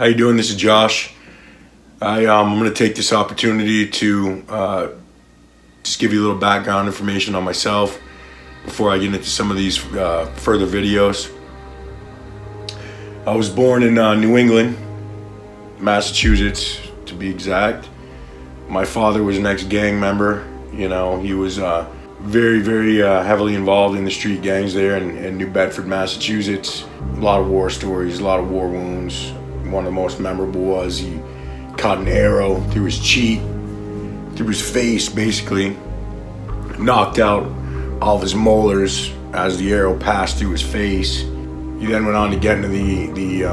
How you doing? This is Josh. I'm going to take this opportunity to just give you a little background information on myself before I get into some of these further videos. I was born in New England, Massachusetts to be exact. My father was an ex-gang member. You know, he was very heavily involved in the street gangs there in New Bedford, Massachusetts. A lot of war stories, a lot of war wounds. One of the most memorable was he caught an arrow through his cheek, through his face basically, knocked out all of his molars as the arrow passed through his face. He then went on to get into the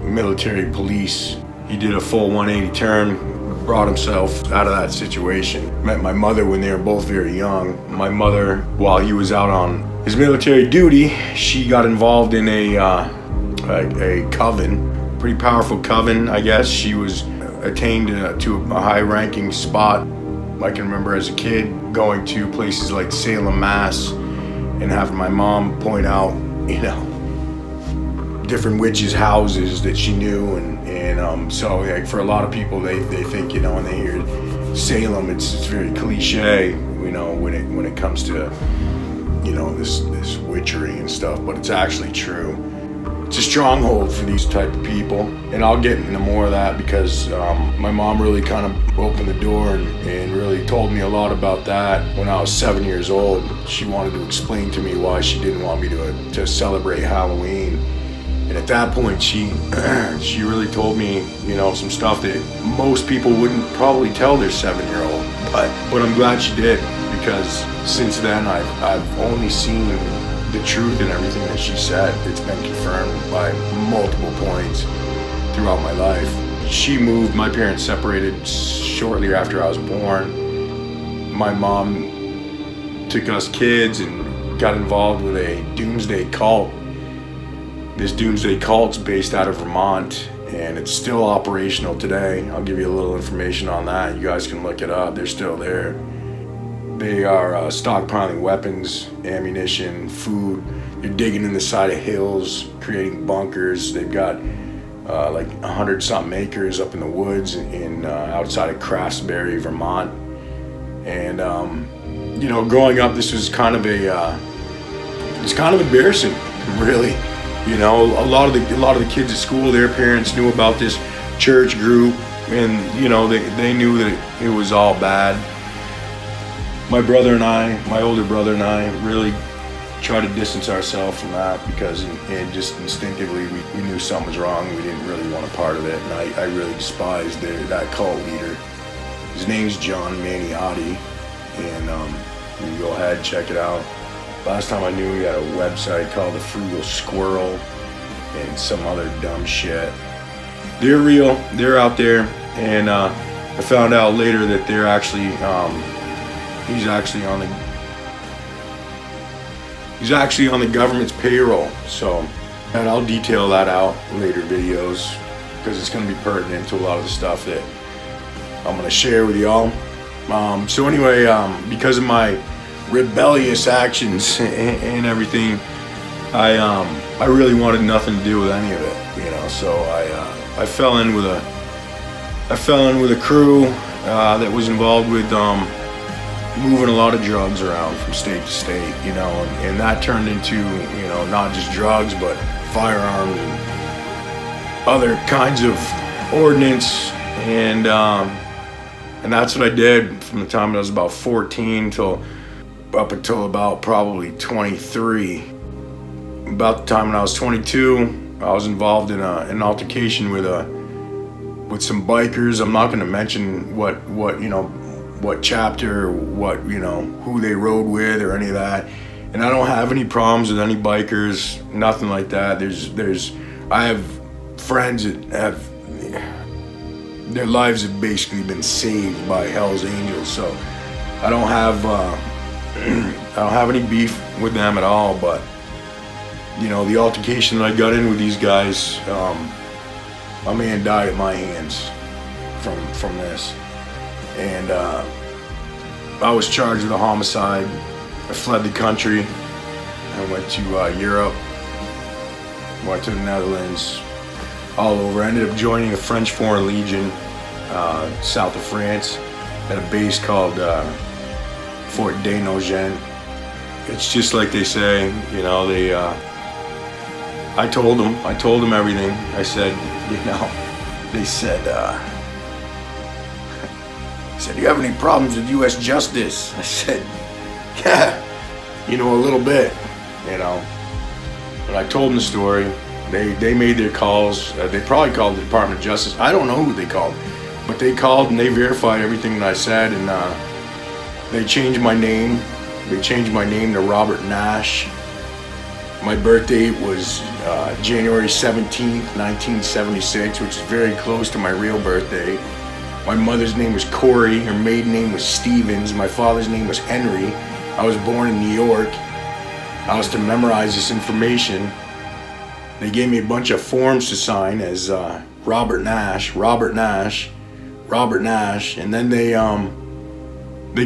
military police. He did a full 180 turn, brought himself out of that situation. Met my mother when they were both very young. My mother, while he was out on his military duty, she got involved in a coven, pretty powerful coven, I guess. She was attained to a high-ranking spot. I can remember as a kid going to places like Salem, Mass, and having my mom point out, you know, different witches' houses that she knew, and so like for a lot of people, they think, you know, when they hear Salem, it's very cliche, you know, when it comes to, you know, this witchery and stuff, but it's actually true. It's a stronghold for these type of people, and I'll get into more of that because my mom really kind of opened the door and really told me a lot about that when I was 7 years old. She wanted to explain to me why she didn't want me to celebrate Halloween. And at that point, she really told me, you know, some stuff that most people wouldn't probably tell their 7-year-old. But I'm glad she did, because since then I've only seen the truth in everything that she said. It's been confirmed by multiple points throughout my life. She moved. My parents separated shortly after I was born. My mom took us kids and got involved with a Doomsday cult. This Doomsday cult's based out of Vermont, and it's still operational today. I'll give you a little information on that. You guys can look it up. They're still there. They are stockpiling weapons, ammunition, food. They're digging in the side of hills, creating bunkers. They've got like 100-something acres up in the woods in outside of Craftsbury, Vermont. And you know, growing up, this was kind of it's kind of embarrassing, really. You know, a lot of the kids at school, their parents knew about this church group, and you know, they knew that it was all bad. My brother and I, my older brother and I, really tried to distance ourselves from that because, and just instinctively, we knew something was wrong. We didn't really want a part of it, and I really despised that cult leader. His name's John Maniotti, and you can go ahead and check it out. Last time I knew, he had a website called The Frugal Squirrel and some other dumb shit. They're real, they're out there, and I found out later that they're actually, he's actually on the government's payroll. So, and I'll detail that out in later videos because it's going to be pertinent to a lot of the stuff that I'm going to share with y'all. So anyway, because of my rebellious actions and everything, I really wanted nothing to do with any of it, you know. So I fell in with a crew that was involved with moving a lot of drugs around from state to state, you know, and that turned into, you know, not just drugs but firearms and other kinds of ordnance, and that's what I did from the time I was about 14 up until about probably 23. About the time when I was 22, I was involved in an altercation with some bikers. I'm not going to mention what you know, what chapter, what, you know, who they rode with or any of that. And I don't have any problems with any bikers, nothing like that. I have friends that have, their lives have basically been saved by Hell's Angels, so I don't have any beef with them at all. But you know, the altercation that I got in with these guys, my man died at my hands from this, and I was charged with a homicide. I fled the country. I went to Europe, went to the Netherlands, all over. I ended up joining the French Foreign Legion, south of France, at a base called Fort de Nogent. It's just like they say, you know, I told them everything. I said, you know, they said, do you have any problems with U.S. justice? I said, yeah, you know, a little bit, you know. But I told them the story. They made their calls. They probably called the Department of Justice. I don't know who they called, but they called and they verified everything that I said, and they changed my name. They changed my name to Robert Nash. My birth date was January 17th, 1976, which is very close to my real birthday. My mother's name was Corey. Her maiden name was Stevens. My father's name was Henry. I was born in New York. I was to memorize this information. They gave me a bunch of forms to sign as Robert Nash, Robert Nash, Robert Nash, and then they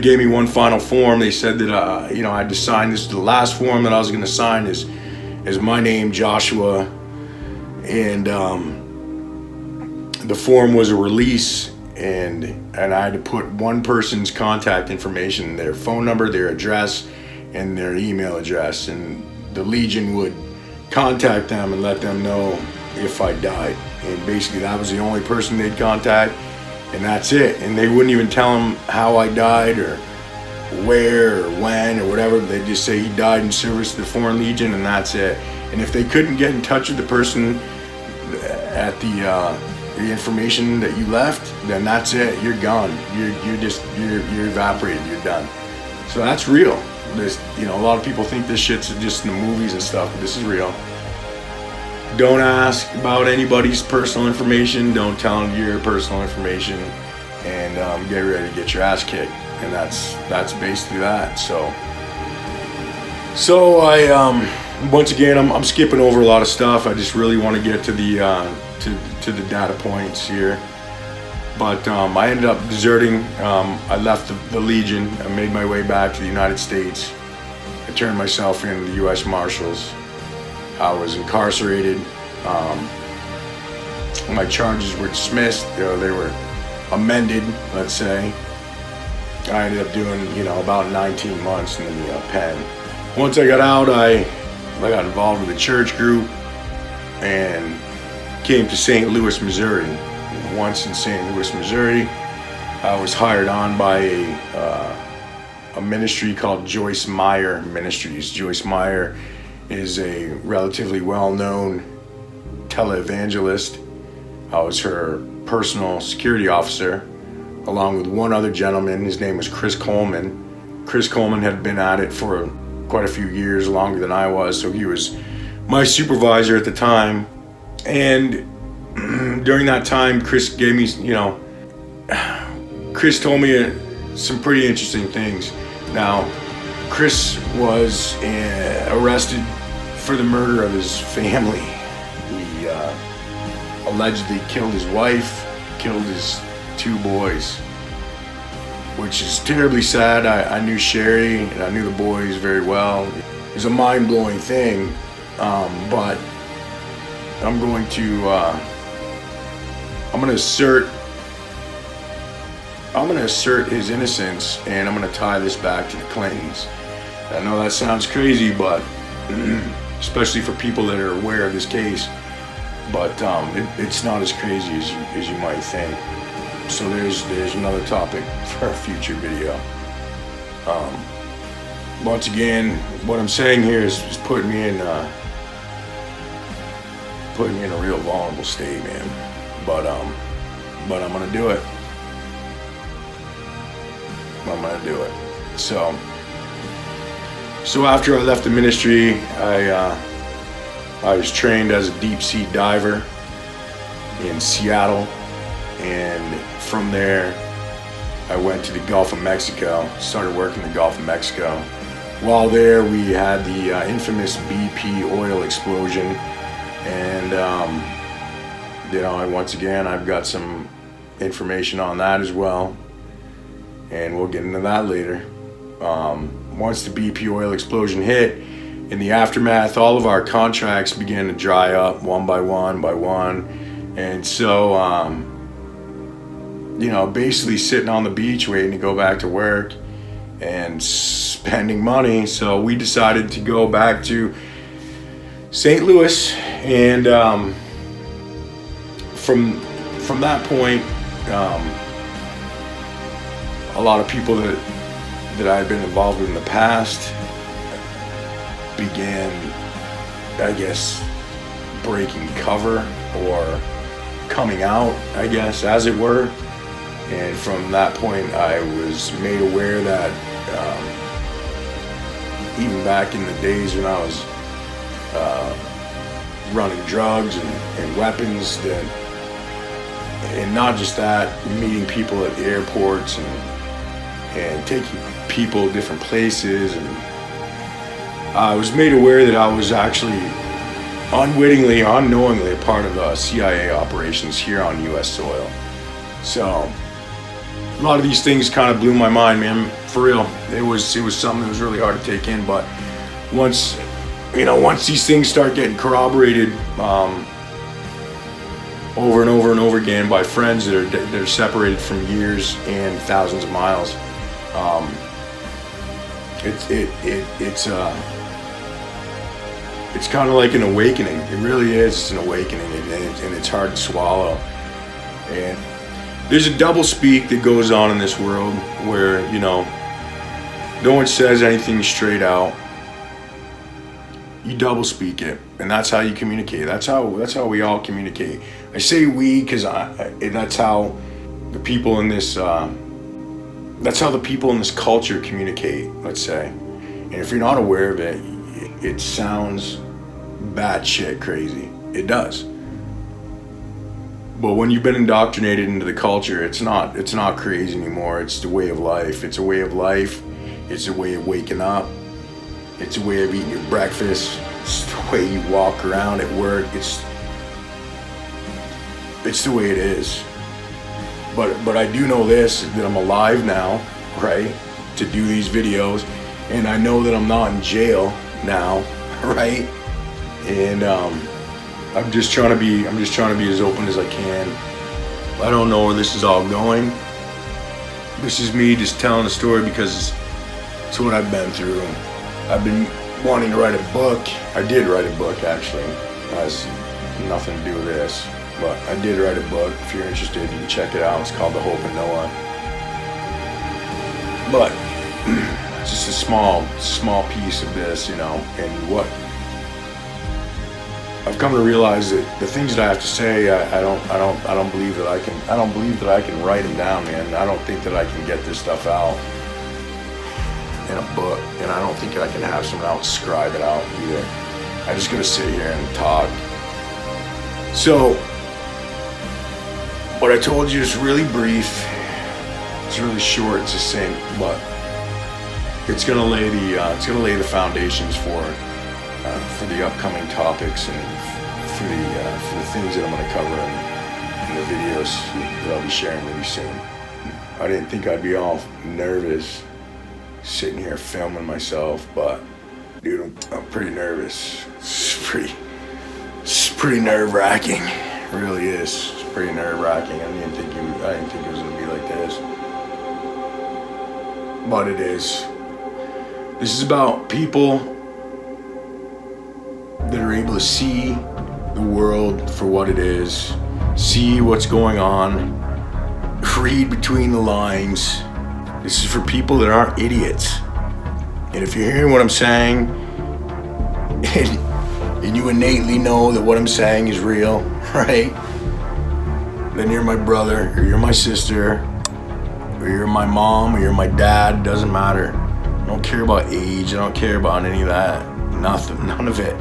gave me one final form. They said that you know, I had to sign this. The last form that I was going to sign is my name, Joshua, and the form was a release, and I had to put one person's contact information, their phone number, their address, and their email address, and the Legion would contact them and let them know if I died. And basically that was the only person they'd contact, and that's it. And they wouldn't even tell them how I died or where or when or whatever. They'd just say he died in service to the Foreign Legion, and that's it. And if they couldn't get in touch with the person at the information that you left, then that's it. You're gone. You're evaporated. You're done. So that's real. This, you know, a lot of people think this shit's just in the movies and stuff, but this is real. Don't ask about anybody's personal information. Don't tell them your personal information, and get ready to get your ass kicked. And that's basically that. So I once again I'm skipping over a lot of stuff. I just really want to get to the to the data points here. But I ended up deserting. I left the Legion. I made my way back to the United States. I turned myself in to the U.S. Marshals. I was incarcerated. My charges were dismissed. They were amended, let's say. I ended up doing, you know, about 19 months in the pen. Once I got out, I got involved with a church group and came to St. Louis, Missouri. Once in St. Louis, Missouri, I was hired on by a ministry called Joyce Meyer Ministries. Joyce Meyer is a relatively well-known televangelist. I was her personal security officer, along with one other gentleman. His name was Chris Coleman. Chris Coleman had been at it for quite a few years, longer than I was, so he was my supervisor at the time. And during that time, Chris gave me, you know, Chris told me some pretty interesting things. Now, Chris was arrested for the murder of his family. He allegedly killed his wife, killed his 2 boys, which is terribly sad. I knew Sherry and I knew the boys very well. It was a mind-blowing thing, but I'm going to assert his innocence, and I'm going to tie this back to the Clintons. I know that sounds crazy, but especially for people that are aware of this case, but it's not as crazy as you might think. So there's another topic for a future video. Once again, what I'm saying here is putting me in a real vulnerable state, man. But I'm gonna do it. I'm gonna do it. So after I left the ministry, I was trained as a deep sea diver in Seattle, and from there I went to the Gulf of Mexico, started working in the Gulf of Mexico. While there, we had the infamous BP oil explosion, and you know, once again, I've got some information on that as well, and we'll get into that later. Once the BP oil explosion hit, in the aftermath, all of our contracts began to dry up one by one by one, And so, you know, basically sitting on the beach waiting to go back to work and spending money. So we decided to go back to St. Louis, and from that point, a lot of people that I had been involved with in the past began, I guess, breaking cover or coming out, I guess, as it were. And from that point, I was made aware that even back in the days when I was running drugs and weapons, and not just that, meeting people at the airports and taking people different places, and I was made aware that I was actually unwittingly, unknowingly a part of CIA operations here on U.S. soil. So a lot of these things kind of blew my mind, man. For real, it was something that was really hard to take in. But once these things start getting corroborated over and over and over again by friends that are separated from years and thousands of miles, it's kind of like an awakening. It really is. It's an awakening, and it's hard to swallow. And there's a double speak that goes on in this world where, you know, no one says anything straight out. You double speak it, and that's how you communicate. That's how we all communicate. I say we because that's how the people in this culture communicate, let's say. And if you're not aware of it, it sounds batshit crazy. It does. But when you've been indoctrinated into the culture, it's not crazy anymore. It's the way of life. It's a way of life. It's a way of waking up. It's a way of eating your breakfast. It's the way you walk around at work. It's the way it is. But I do know this, that I'm alive now, right, to do these videos, and I know that I'm not in jail now, right? And I'm just trying to be as open as I can. I don't know where this is all going. This is me just telling a story because it's what I've been through. I've been wanting to write a book. I did write a book, actually. It has nothing to do with this, but I did write a book. If you're interested, you can check it out. It's called The Hope in Noah. But it's just a small piece of this, you know. And what I've come to realize, that the things that I have to say, I don't believe that I can write them down, man. I don't think that I can get this stuff out in a book, and I don't think I can have someone else scribe it out either. I just gotta sit here and talk. So what I told you is really brief. It's really short, it's succinct, but it's gonna lay the foundations for the upcoming topics and for the things that I'm gonna cover in the videos that I'll be sharing with you soon. I didn't think I'd be all nervous sitting here filming myself, but dude, I'm pretty nervous. It's pretty nerve-wracking. It really is. It's pretty nerve-wracking. I didn't think it was gonna be like this, but it is. This is about people that are able to see the world for what it is, see what's going on, read between the lines. This is for people that aren't idiots. And if you're hearing what I'm saying, and you innately know that what I'm saying is real, right? Then you're my brother, or you're my sister, or you're my mom, or you're my dad. Doesn't matter. I don't care about age. I don't care about any of that. Nothing. None of it.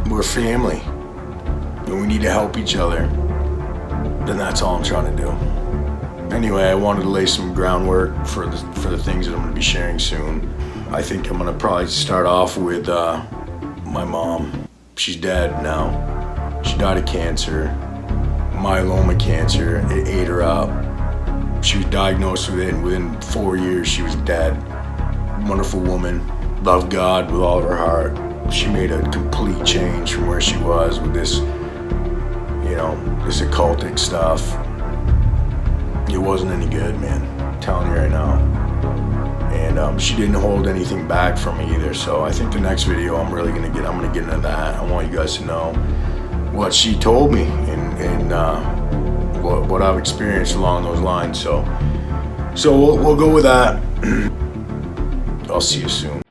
We're family, and we need to help each other. Then that's all I'm trying to do. Anyway, I wanted to lay some groundwork for the things that I'm going to be sharing soon. I think I'm going to probably start off with my mom. She's dead now. She died of cancer, myeloma cancer. It ate her up. She was diagnosed with it, and within 4 years she was dead. Wonderful woman, loved God with all of her heart. She made a complete change from where she was with this, you know, this occultic stuff. It wasn't any good, man. I'm telling you right now. And she didn't hold anything back from me either. So I think the next video I'm gonna get into that. I want you guys to know what she told me and what I've experienced along those lines. So we'll go with that. I'll see you soon.